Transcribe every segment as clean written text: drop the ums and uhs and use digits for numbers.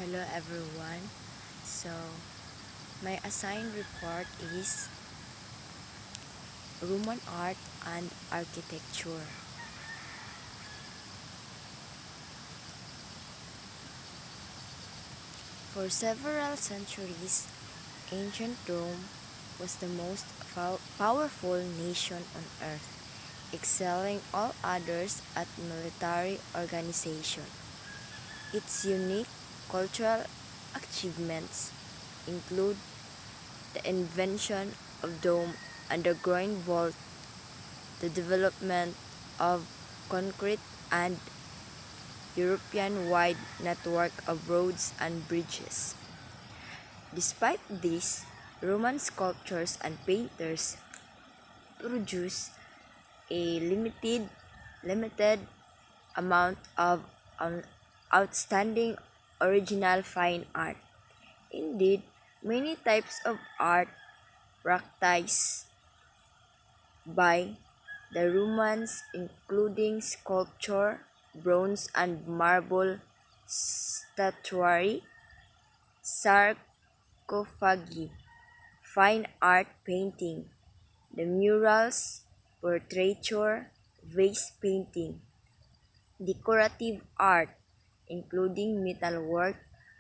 Hello everyone. So, my assigned report is Roman art and architecture. For several centuries, ancient Rome was the most powerful nation on earth, excelling all others at military organization. Its unique cultural achievements include the invention of dome underground vault, the development of concrete and European-wide network of roads and bridges. Despite this, Roman sculptors and painters produced a limited amount of outstanding original fine art. Indeed, many types of art practiced by the Romans, including sculpture, bronze and marble statuary, sarcophagi, fine art painting, the murals, portraiture, vase painting, decorative art, including metalwork,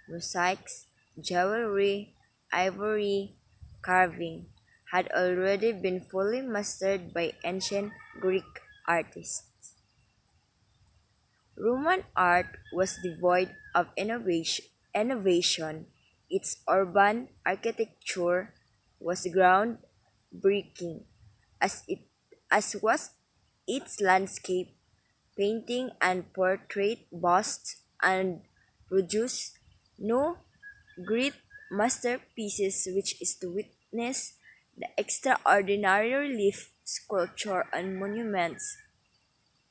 mosaics, jewelry, ivory, carving, had already been fully mastered by ancient Greek artists. Roman art was devoid of innovation. Its urban architecture was groundbreaking, as it as was its landscape painting and portrait busts, and produced no great masterpieces, which is to witness the extraordinary relief, sculpture, and monuments.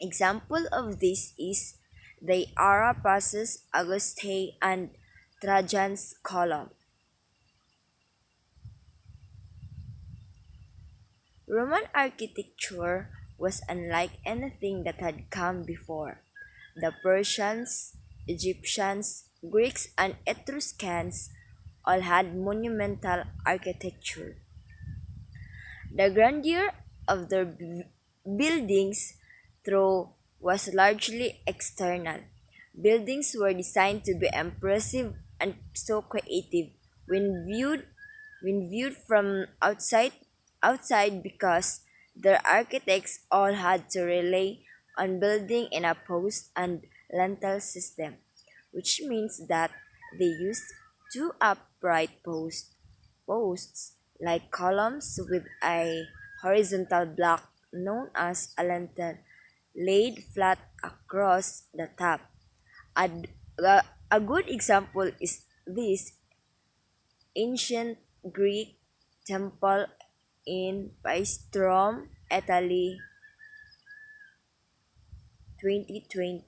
Example of this is the Ara Passus Augustae and Trajan's Column. Roman architecture was unlike anything that had come before. The Persians, Egyptians, Greeks, and Etruscans all had monumental architecture. The grandeur of their buildings, though, was largely external. Buildings were designed to be impressive and so creative when viewed from outside because their architects all had to rely on building in a post and lintel system, which means that they used two upright posts like columns with a horizontal block known as a lintel laid flat across the top. A, a good example is this ancient Greek temple in Paestum, Italy, 2020.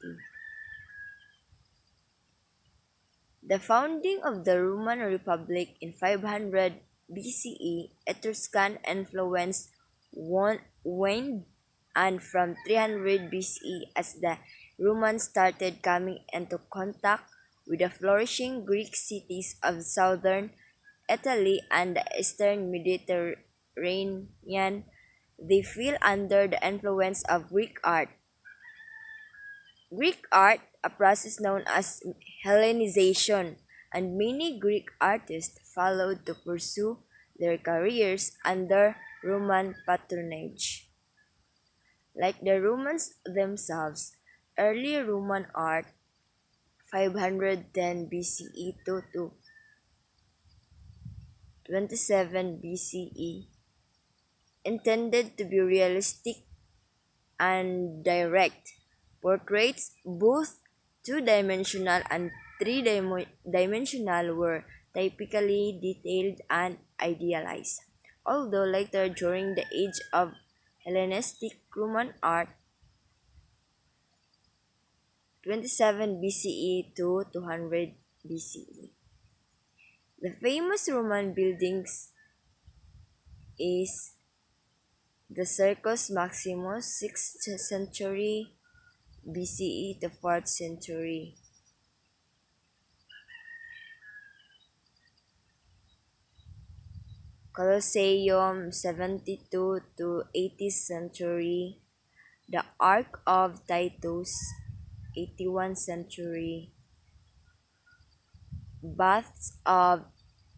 The founding of the Roman Republic in 500 BCE, Etruscan influence waned, and from 300 BCE, as the Romans started coming into contact with the flourishing Greek cities of southern Italy and the eastern Mediterranean, they fell under the influence of Greek art. Greek art, a process known as Hellenization, and many Greek artists followed to pursue their careers under Roman patronage. Like the Romans themselves, early Roman art, 510 BCE to 27 BCE, intended to be realistic and direct. Portraits, both two-dimensional and three-dimensional, were typically detailed and idealized. Although later during the age of Hellenistic Roman art, 27 BCE to 200 BCE. The famous Roman buildings is the Circus Maximus, 6th century BCE to 4th century. Colosseum 72 to 80th century, the Ark of Titus 81st century, Baths of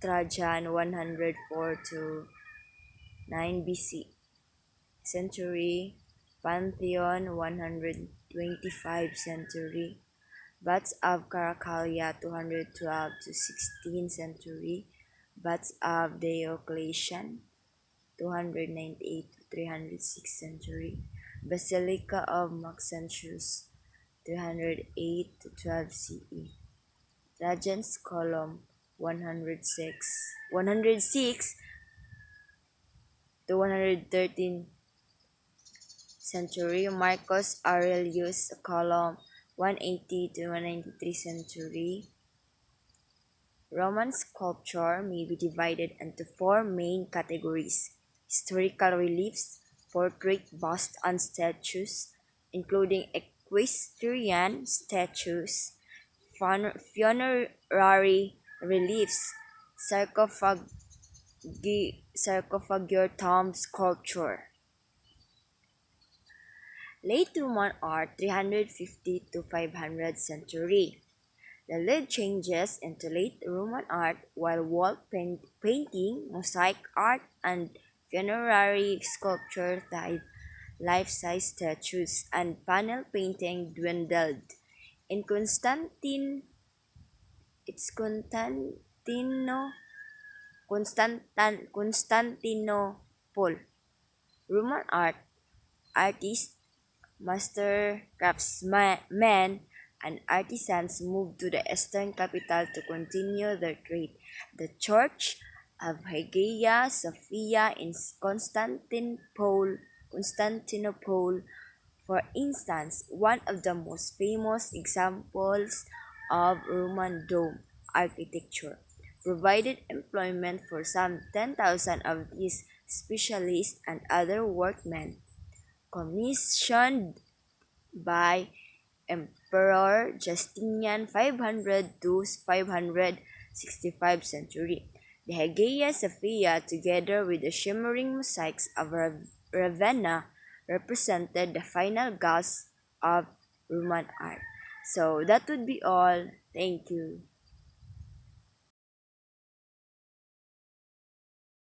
Trajan 104 to 9 BC century, Pantheon 125 century, Baths of Caracalla 212 to 16th century, Baths of Diocletian 298 to 306 century, Basilica of Maxentius 308 to 12 CE, Trajan's Column 106 to 113 century, Marcus Aurelius Column 180 to 193 century. Roman sculpture may be divided into four main categories: historical reliefs, portrait, bust, and statues, including equestrian statues, funerary reliefs, sarcophagular tomb sculpture. Late Roman art 350 to 500 century. The lead changes into late Roman art, while wall painting, mosaic art, and funerary sculpture thrive. Life-size statues and panel painting dwindled. In Constantinople, Roman artists, master craftsmen, and artisans moved to the eastern capital to continue their trade. The Church of Hagelia, Sophia in Constantinople, for instance, one of the most famous examples of Roman dome architecture, provided employment for some 10,000 of these specialists and other workmen commissioned by Emperor Justinian 500 to 565 century. The Hagia Sophia, together with the shimmering mosaics of Ravenna, represented the final gasp of Roman art. So that would be all. Thank you.